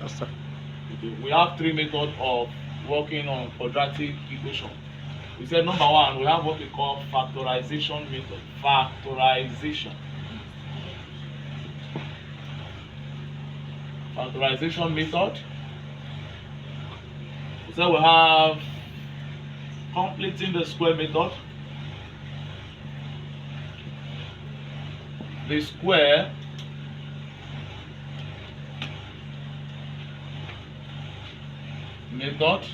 Yes, sir. Okay. We have three methods of working on quadratic equation. We said number one, we have what we call factorization method. Factorization. Factorization method. We said we have completing the square method. The square method,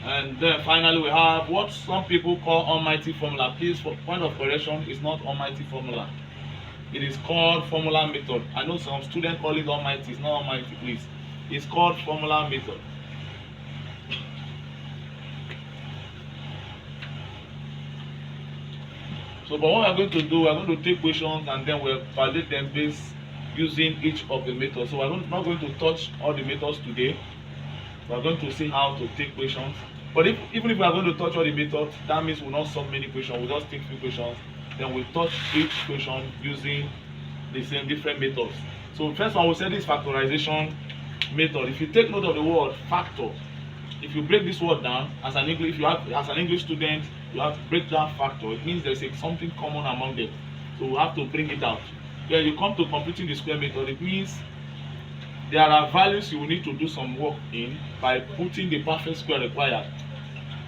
and then finally we have what some people call almighty formula. Please, for point of correction, it's not almighty formula, it is called formula method. I know some students call it almighty. It's not almighty, please. It's called formula method. So but what we're going to do, we're going to take questions and then we'll validate them based using each of the methods. So we're not going to touch all the methods today. We're going to see how to take questions. But even if we are going to touch all the methods, that means we'll not solve many questions. We'll just take few questions. Then we'll touch each question using the same different methods. So first one, we say this factorization method. If you take note of the word factor, if you break this word down as an English, as an English student, you have to break down factor. It means there's something common among them. So we have to bring it out. Then you come to completing the square method. It means there are values you will need to do some work in by putting the perfect square required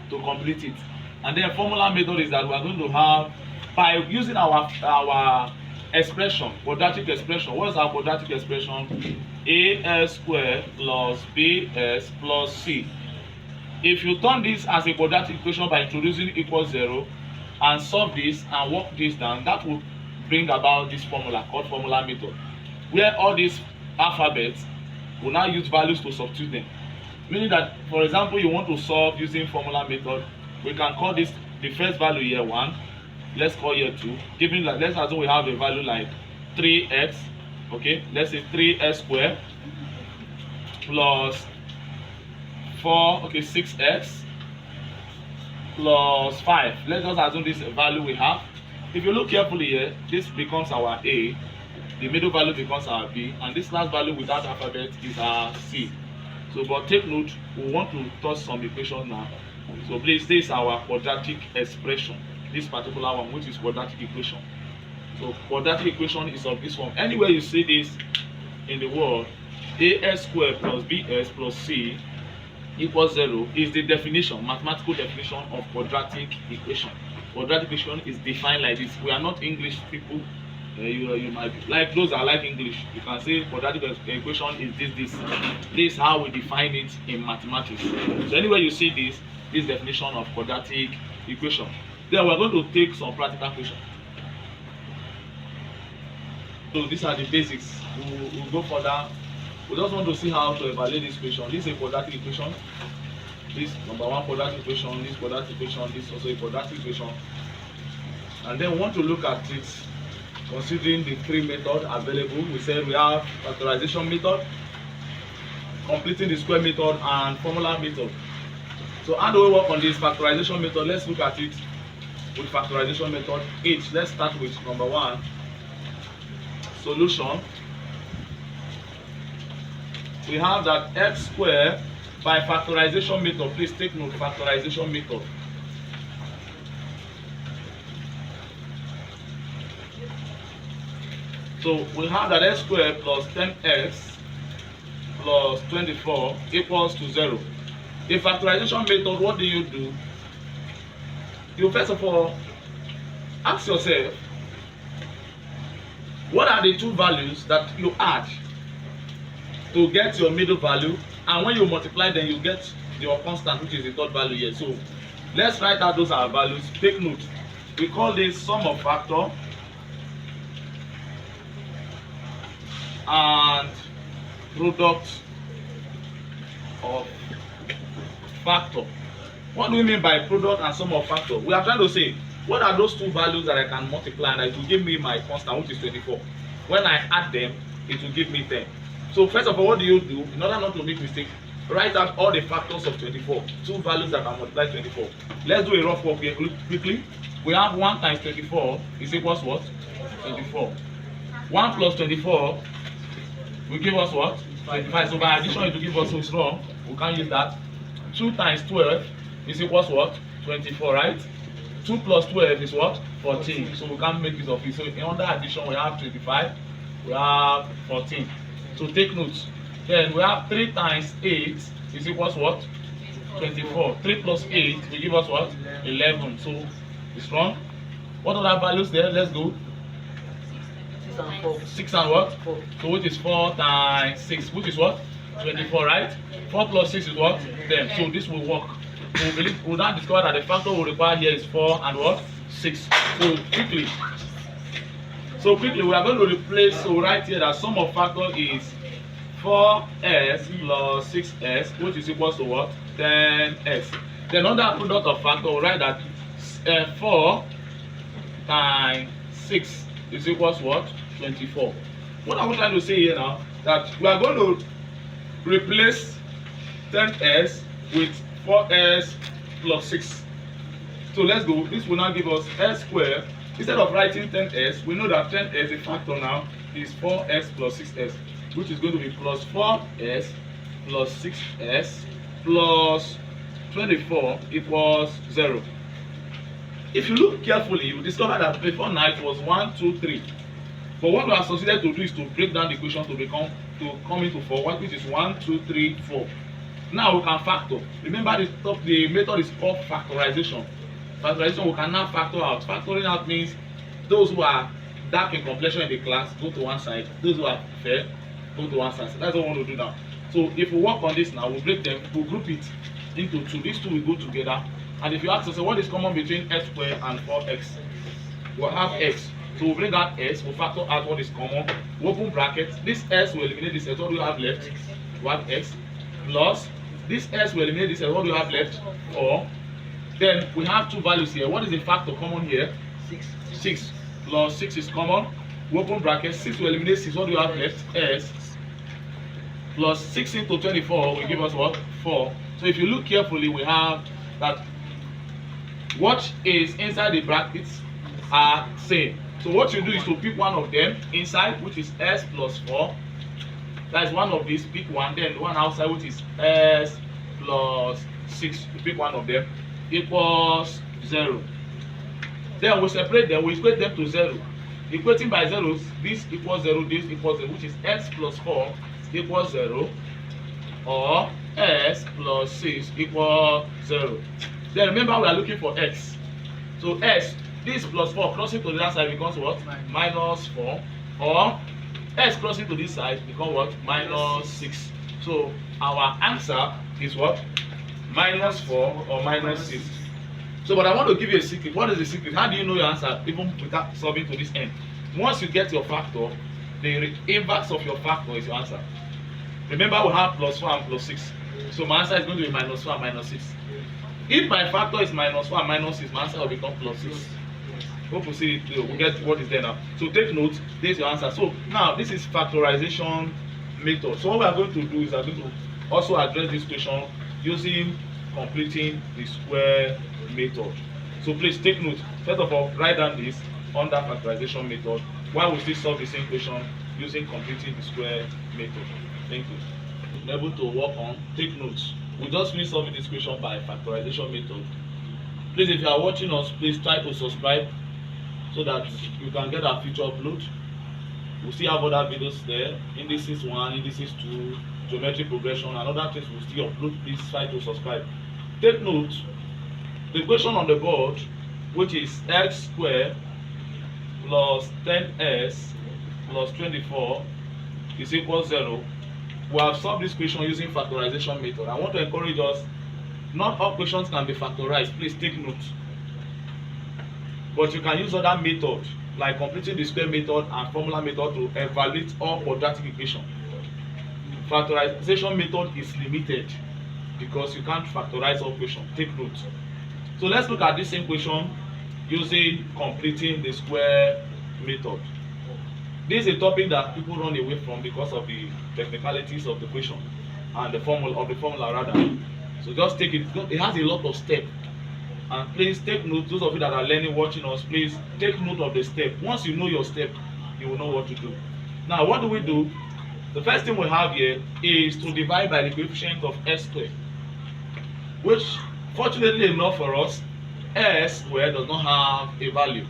to complete it. And then formula method is that we are going to have, by using our expression, quadratic expression. What is our quadratic expression? AS squared plus BS plus C. If you turn this as a quadratic equation by introducing equals 0 and solve this and work this down, that will bring about this formula called formula method, where all these alphabets will now use values to substitute them. Meaning that, for example, you want to solve using formula method, we can call this the first value here 1, let's call here 2, given that let's assume we have a value like 3x, okay, let's say 3x squared plus 4, okay, 6x plus 5. Let's just assume this value we have. If you look carefully here, this becomes our A, the middle value becomes our B, and this last value without alphabet is our C. So but take note, we want to touch some equation now. So please, this is our quadratic expression, this particular one, which is quadratic equation. So quadratic equation is of this form. Anywhere you see this in the world, AS squared plus BS plus C equals 0 is the definition, mathematical definition of quadratic equation. Quadratic equation is defined like this. We are not English people. You might be like those that like English. You can say quadratic equation is this. This is how we define it in mathematics. So anywhere you see this definition of quadratic equation, then we're going to take some practical questions. So these are the basics. We'll go further. We just want to see how to evaluate this equation. This is a quadratic equation. This number one quadratic equation, this quadratic equation, this also a quadratic equation. And then we want to look at it considering the three methods available. We said we have factorization method, completing the square method, and formula method. So how do we work on this factorization method? Let's look at it with factorization method. Let's start with number one, solution. We have that x squared by factorization method. Please take note, factorization method. So we have that x squared plus 10x plus 24 equals to 0. In factorization method, what do? You first of all ask yourself, what are the two values that you add to get your middle value, and when you multiply them you get your constant, which is the third value here. So let's write out those are values. Take note, we call this sum of factor and product of factor. What do we mean by product and sum of factor? We are trying to say, what are those two values that I can multiply and it will give me my constant, which is 24. When I add them, it will give me 10. So first of all, what do? In order not to make mistake, write out all the factors of 24, two values that can multiply 24. Let's do a rough work here quickly. We have 1 times 24 is equals what? 24. 1 plus 24 will give us what? 25. So by addition, it will give us, so it's wrong. We can't use that. 2 times 12 is equals what? 24, right? 2 plus 12 is what? 14. So we can't make use of it. So under addition, we have 25, we have 14. So take notes. Then we have 3 times 8 is equals what? 24. 3 plus 8 will give us what? 11. So it's wrong. What other values there? Let's go. 6 and 4. 6 and what? 4. So which is 4 times 6, which is what? 24, right? 4 plus 6 is what? 10. So this will work. We'll now discover that the factor we require here is 4 and what? 6. So quickly we are going to replace, so right here that sum of factor is 4s plus 6s, which is equals to what? 10s. Then under product of factor, we'll write that 4 times 6 is equals to what? 24. What are we trying to say here now? That we are going to replace 10s with 4s plus 6. So let's go. This will now give us s squared. Instead of writing 10s, we know that 10s, the factor now, is 4s plus 6s, which is going to be plus 4s plus 6s plus 24 equals 0. If you look carefully, you will discover that before now it was 1, 2, 3. But what we are succeeded to do is to break down the equation to come into 4, which is 1, 2, 3, 4. Now we can factor. Remember the method is called factorization. Factorization, we can now factor out. Factoring out means those who are dark in complexion in the class go to one side, those who are fair go to one side. So that's what we want to do now. So if we work on this now, we'll break them, we'll group it into 2. These 2 will go together. And if you ask us, what is common between x squared and 4x? We'll have x. So we'll bring out s, we'll factor out what is common. We'll open brackets. This s will eliminate this s. What do you have left? We have x plus this s will eliminate this s. What do you have left? 4. Then we have 2 values here. What is the factor common here? 6. 6 plus 6 is common. We open brackets. 6 will eliminate 6. What do you have left? S plus 6 into 24 will give us what? 4. So if you look carefully, we have that what is inside the brackets are same. So what you do is to pick one of them inside, which is s plus 4. That is one of these. Pick one. Then one outside, which is s plus 6. You pick one of them. Equals 0. Then we separate them. We equate them to 0. Equating by zeros, this equals 0, this equals 0, which is s plus 4 equals 0, or s plus 6 equals 0. Then remember we are looking for x. So s, this plus 4 crossing to the other side becomes what? Minus 4. Or s crossing to this side becomes what? Minus 6. So our answer is what? Minus 4 or minus 6. So but I want to give you a secret. What is the secret? How do you know your answer even without solving to this end? Once you get your factor, the inverse of your factor is your answer. Remember we have plus 4 and plus 6. So my answer is going to be minus 4 and minus 6. If my factor is minus 4 and minus 6, my answer will become plus 6. Hope you see it, we'll get what is there now. So take note, this is your answer. So now this is factorization method. So what we are going to do is we are going to also address this question using completing the square method. So please take note. First of all, write down this under factorization method while we still solve the same question using completing the square method. Thank you. Able to work on, take notes. We just finished solving this question by factorization method. Please, if you are watching us, please try to subscribe so that you can get our future upload. We still have other videos there, indices 1, indices 2, geometry progression, and other things we still upload. Please try to subscribe. Take note, the question on the board, which is x squared plus 10s plus 24 is equal to 0. We have solved this question using factorization method. I want to encourage us, not all questions can be factorized. Please take note. But you can use other methods like completing the square method and formula method to evaluate all quadratic equations. Factorization method is limited because you can't factorize all questions. Take note. So let's look at this same question using completing the square method. This is a topic that people run away from because of the technicalities of the question and the formula rather. So just take it. It has a lot of steps. And please take note, those of you that are learning, watching us, please take note of the step. Once you know your step, you will know what to do. Now, what do? The first thing we have here is to divide by the coefficient of s squared, which fortunately enough for us, s squared does not have a value.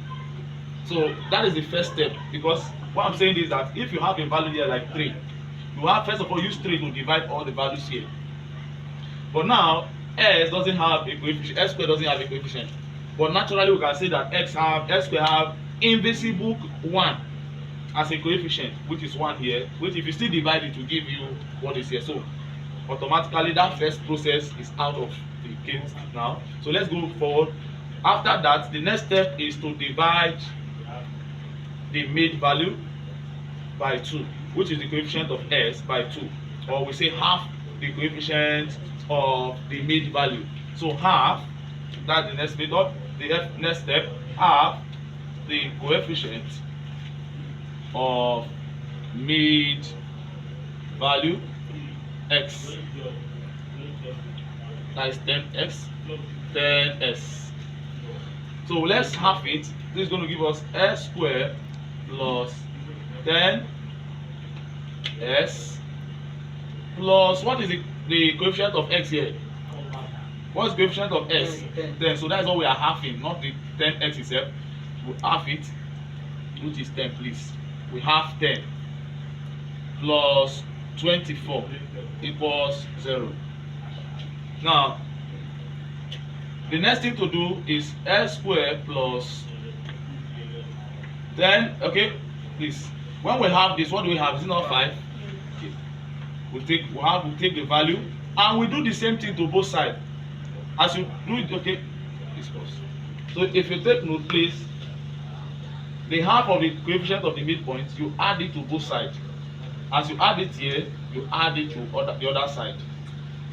So that is the first step, because what I'm saying is that if you have a value here like 3, you have first of all use 3 to divide all the values here. But now s doesn't have a coefficient, s squared doesn't have a coefficient. But naturally we can say that s squared have invisible 1 as a coefficient, which is 1 here, which if you still divide it will give you what is here. So automatically that first process is out of the case now. So let's go forward. After that, the next step is to divide the made value by 2, which is the coefficient of s, by 2, or we say half the coefficient of the made value. So half, that's the next method. The next step, half the coefficient of made value x, that is 10x, 10s. So let's half it. This is going to give us s squared plus 10s plus, what is the coefficient of x here? What is the coefficient of s? 10. So that is what we are halving, not the 10x itself. We half it, which is 10, please. We have 10 plus 24 equals 0. Now, the next thing to do is s squared plus 10. Okay, please. When we have this, what do we have? Is it not 5? Okay. We take the value and we do the same thing to both sides. As you do it, okay, please pause. So if you take note, please, the half of the coefficient of the midpoint, you add it to both sides. As you add it here, you add it to the other side.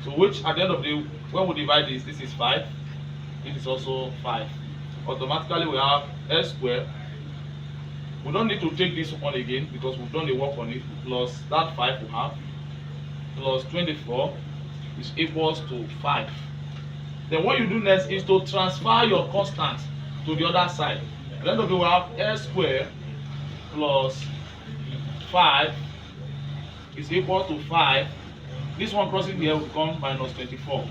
So which at the end of the day, when we divide this is 5, this is also 5. Automatically we have s squared. We don't need to take this one again because we've done the work on it, plus that 5 we have, plus 24 is equals to 5. Then what you do next is to transfer your constant to the other side. At the end of the day, we have s squared plus 5 is equal to 5. This one crossing here will become minus 24.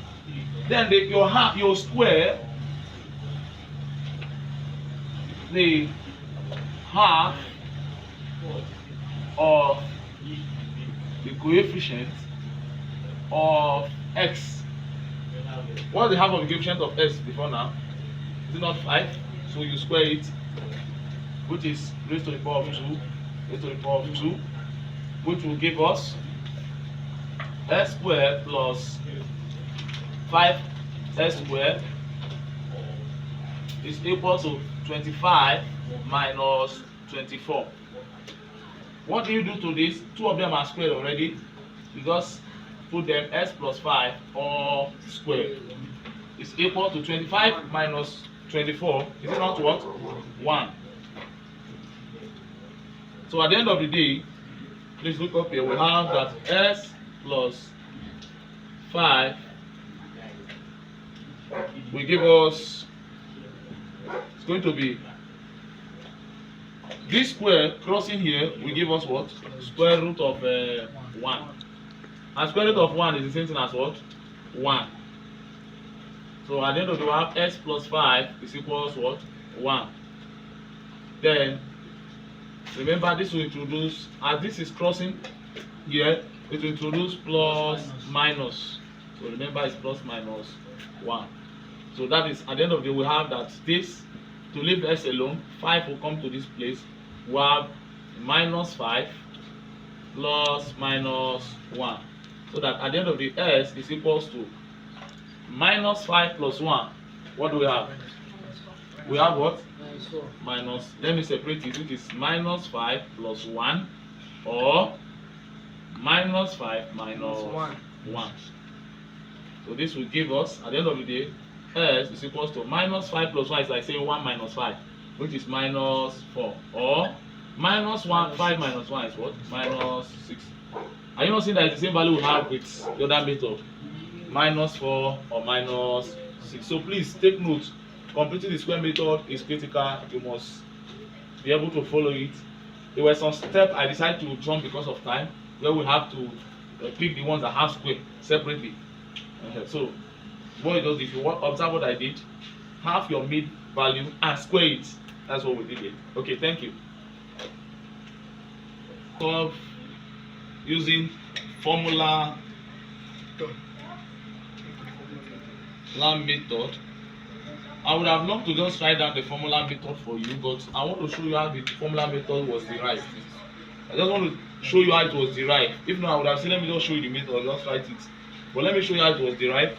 Then your square, the half of the coefficient of x. What is the half of the coefficient of s before now? Is it not 5? So you square it, which is raised to the power of 2, raised to the power of 2, which will give us s squared plus 5s squared is equal to 25 minus 24. What do you do to this? Two of them are squared already. You just put them s plus 5 all squared. It's equal to 25 minus 24. Is it not what? 1. So at the end of the day, please look up here. We have that s plus 5 will give us, it's going to be this square crossing here will give us what? Square root of 1. And square root of 1 is the same thing as what? 1. So at the end of the day, we have s plus 5 is equals what? 1. Then remember, this will introduce, as this is crossing here, it will introduce plus minus. So remember, it's plus minus 1. So that is, at the end of the day, we have that this, to leave s alone, 5 will come to this place. We have minus 5 plus minus 1. So that at the end of the s is equals to minus 5 plus 1. What do we have? We have what? Minus, let me separate it, which is minus 5 plus 1, or minus 5 minus 1. So this will give us, at the end of the day, s is equals to minus 5 plus 1 is like saying 1 minus 5, which is minus 4, or minus 1, 5 minus 1 is what? Minus 6. Are you not seeing that it's the same value we have with the other method? Minus 4 or minus 6. So please take note. Completing the square method is critical. You must be able to follow it. There were some steps I decided to jump because of time. where we have to pick the ones that have square separately. So what it does, if you observe what I did, half your mid value and square it. That's what we did here. Okay, thank you. Solve using formula method. I would have loved to just write down the formula method for you, but I want to show you how the formula method was derived. I just want to show you how it was derived. If not, I would have said, let me just show you the method, just write it. But let me show you how it was derived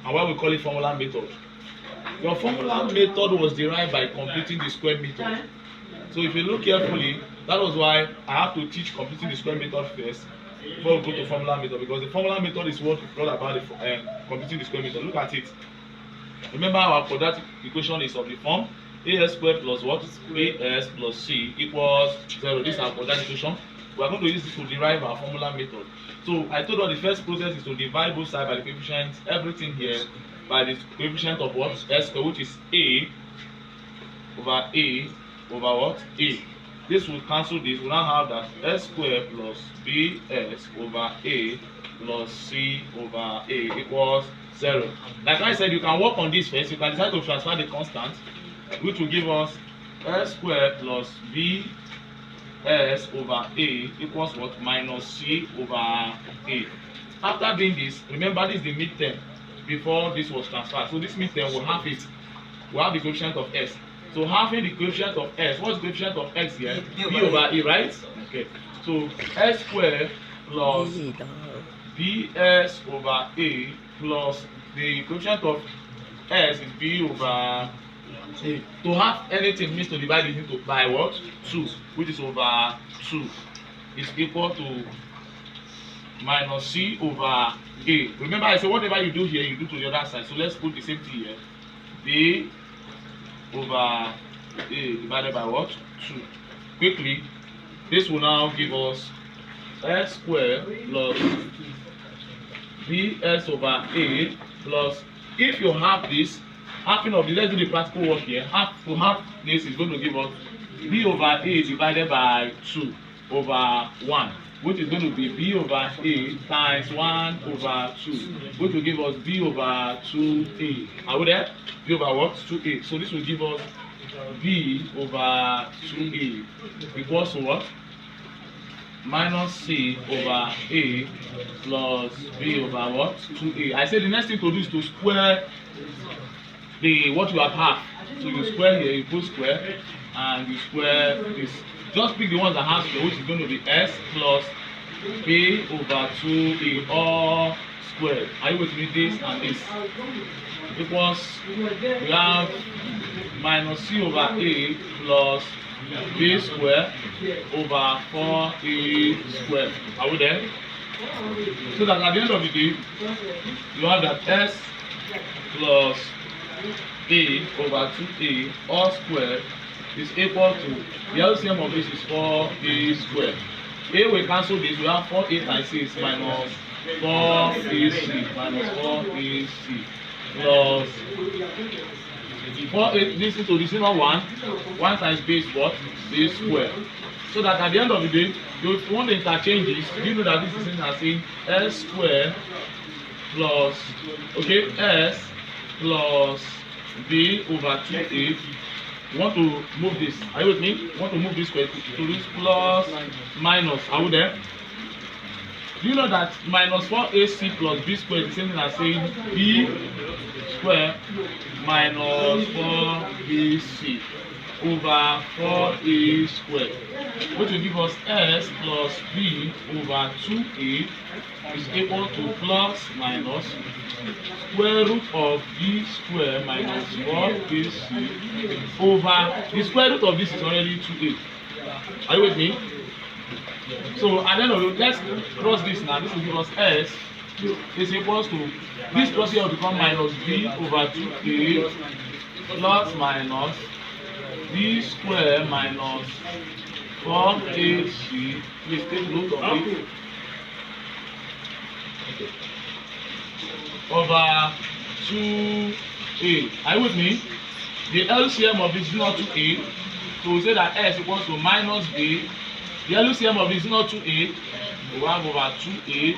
and why we call it formula method. Your formula method was derived by completing the square method. So if you look carefully, that was why I have to teach completing the square method first before we go to formula method, because the formula method is what we all about the completing the square method. Look at it. Remember, our quadratic equation is of the form as squared plus what? As plus c equals 0. This is our quadratic equation. We are going to use this to derive our formula method. So I told you the first process is to divide both sides by the coefficients, everything here by the coefficient of what? S squared, which is a over what? A. This will cancel this. We now have that s squared plus bs over a plus c over a equals 0. Like I said, you can work on this first. You can decide to transfer the constant, which will give us s squared plus bs over a equals what? Minus c over a. After doing this, remember this is the midterm before this was transferred. So this midterm will have it. We have the coefficient of s. So having the coefficient of s, what's the coefficient of x here? B over e, right? Okay. So s squared plus bs over a plus the coefficient of s is b over a. To have anything means to divide it into by what? 2, which is over 2 is equal to minus c over a. Remember, I said whatever you do here, you do to the other side. So let's put the same thing here. B over a divided by what? 2. Quickly, this will now give us s squared plus bs over a plus, if you have this, halving of the, let's do the practical work here. Half to half this is going to give us b over a divided by 2 over 1, which is going to be b over a times 1 over 2, which will give us b over 2a. Are we there? B over what? 2a. So this will give us b over 2a equals to what? Minus c over a plus b over what? 2a. I said the next thing to do is to square the what you have. So you square here, you put square, and you square this. Just pick the ones that have square, which is going to be s plus b over 2a all squared. Are you with me? This and this equals, we have minus c over a plus b square over 4a squared. Are we there? So that at the end of the day, you have that s plus a over 2a all squared is equal to, the LCM of this is 4a squared. A will cancel this, we have 4a times 6 minus 4ac minus 4ac plus 4a, this is to the same 1 times b is what? B squared. So that at the end of the day, if you want to interchange this, you know that this is as saying s squared plus, okay, s plus b over 2a. You want to move this. Are you with me? You want to move this square to this plus minus. Are we there? Do you know that minus 4ac plus b squared is the same thing as saying b squared minus 4bc over 4a squared, which will give us s plus b over 2a is equal to plus minus square root of b square minus 4ac over the square root of this is already 2a. Are you with me? So at the end of it, let's cross this now. This will give us s is equals to, this plus here will become minus b over 2a plus minus b square minus 4ac. Please take note of it. Okay. Over 2a. Are you with me? The LCM of this is not 2a. So we say that s equals to minus b The LCM of this is not 2a. 1 over 2a.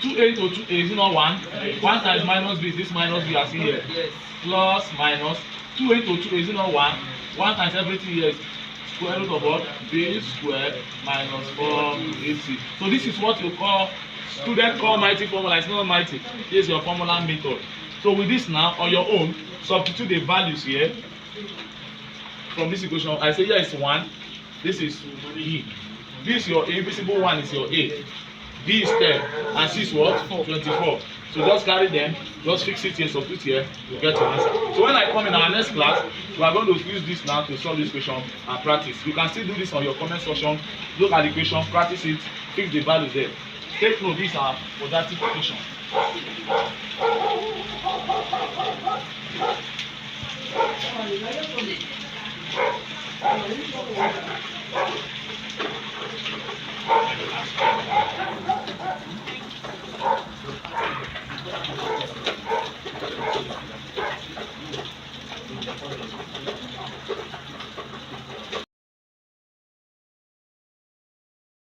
2a to 2a is not 1. 1 times minus b is this minus b as in here. Yes. Plus minus 2a to 2a is not 1. 1 times everything here is square root of what? B squared minus 4ac. So this is what you call student call mighty formula. It's not mighty. Here's your formula method. So with this now, on your own, substitute the values here from this equation. I say here is 1. This is b. This your invisible one is your a. B is 10 and C is what? 24. So just carry them, just fix it here, substitute here, you get your answer. So when I come in our next class, we are going to use this now to solve this question and practice. You can still do this on your comment section, look at the equation, practice it, fix the values there. Take note, these are quadratic equations.